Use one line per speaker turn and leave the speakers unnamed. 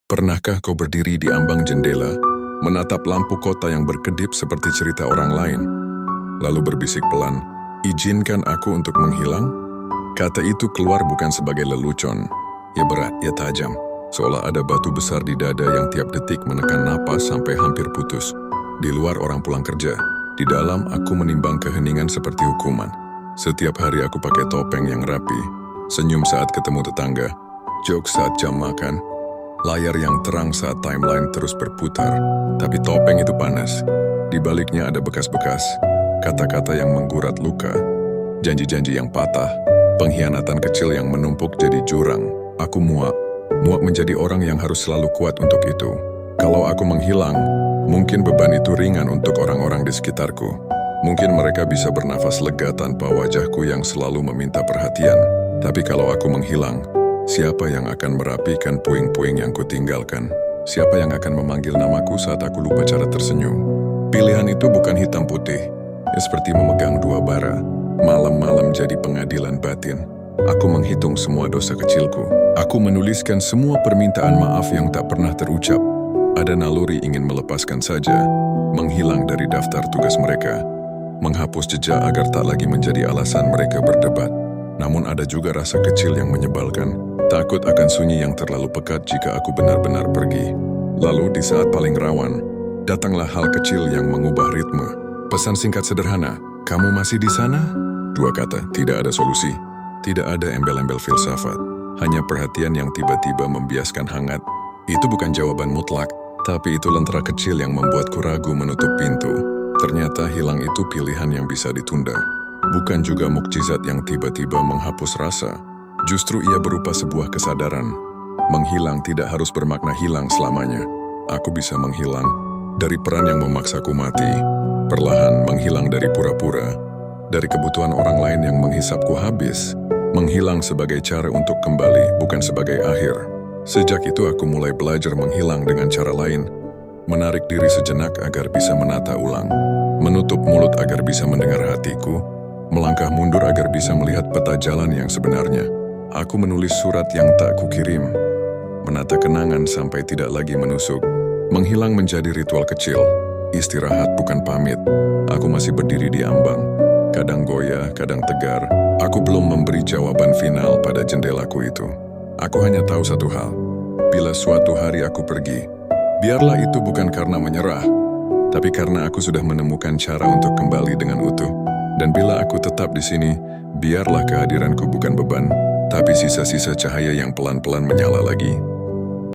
Pernahkah kau berdiri di ambang jendela, menatap lampu kota yang berkedip seperti cerita orang lain, lalu berbisik pelan, "Izinkan aku untuk menghilang"? Kata itu keluar bukan sebagai lelucon, ya berat, ya tajam, seolah ada batu besar di dada yang tiap detik menekan napas sampai hampir putus. Di luar orang pulang kerja, di dalam aku menimbang keheningan seperti hukuman. Setiap hari aku pakai topeng yang rapi, senyum saat ketemu tetangga, jokes saat jam makan, layar yang terang saat timeline terus berputar, tapi topeng itu panas. Di baliknya ada bekas-bekas, kata-kata yang menggurat luka, janji-janji yang patah, pengkhianatan kecil yang menumpuk jadi jurang. Aku muak menjadi orang yang harus selalu kuat untuk itu. Kalau aku menghilang, mungkin beban itu ringan untuk orang-orang di sekitarku. Mungkin mereka bisa bernafas lega tanpa wajahku yang selalu meminta perhatian. Tapi kalau aku menghilang, siapa yang akan merapikan puing-puing yang kutinggalkan? Siapa yang akan memanggil namaku saat aku lupa cara tersenyum? Pilihan itu bukan hitam putih, ya seperti memegang dua bara. Malam-malam jadi pengadilan batin. Aku menghitung semua dosa kecilku. Aku menuliskan semua permintaan maaf yang tak pernah terucap. Ada naluri ingin melepaskan saja, menghilang dari daftar tugas mereka, menghapus jejak agar tak lagi menjadi alasan mereka berdebat. Namun ada juga rasa kecil yang menyebalkan, takut akan sunyi yang terlalu pekat jika aku benar-benar pergi. Lalu di saat paling rawan, datanglah hal kecil yang mengubah ritme. Pesan singkat sederhana, "Kamu masih di sana?" Dua kata, tidak ada solusi, tidak ada embel-embel filsafat, hanya perhatian yang tiba-tiba membiaskan hangat. Itu bukan jawaban mutlak, tapi itu lentera kecil yang membuatku ragu menutup pintu. Ternyata hilang itu pilihan yang bisa ditunda. Bukan juga mukjizat yang tiba-tiba menghapus rasa. Justru ia berupa sebuah kesadaran. Menghilang tidak harus bermakna hilang selamanya. Aku bisa menghilang dari peran yang memaksaku mati, perlahan menghilang dari pura-pura, dari kebutuhan orang lain yang menghisapku habis, menghilang sebagai cara untuk kembali, bukan sebagai akhir. Sejak itu aku mulai belajar menghilang dengan cara lain, menarik diri sejenak agar bisa menata ulang, menutup mulut agar bisa mendengar hatiku, melangkah mundur agar bisa melihat peta jalan yang sebenarnya. Aku menulis surat yang tak kukirim, menata kenangan sampai tidak lagi menusuk. Menghilang menjadi ritual kecil, istirahat bukan pamit. Aku masih berdiri di ambang, kadang goyah, kadang tegar. Aku belum memberi jawaban final pada jendelaku itu. Aku hanya tahu satu hal, bila suatu hari aku pergi, biarlah itu bukan karena menyerah, tapi karena aku sudah menemukan cara untuk kembali dengan utuh. Dan bila aku tetap di sini, biarlah kehadiranku bukan beban, tapi sisa-sisa cahaya yang pelan-pelan menyala lagi.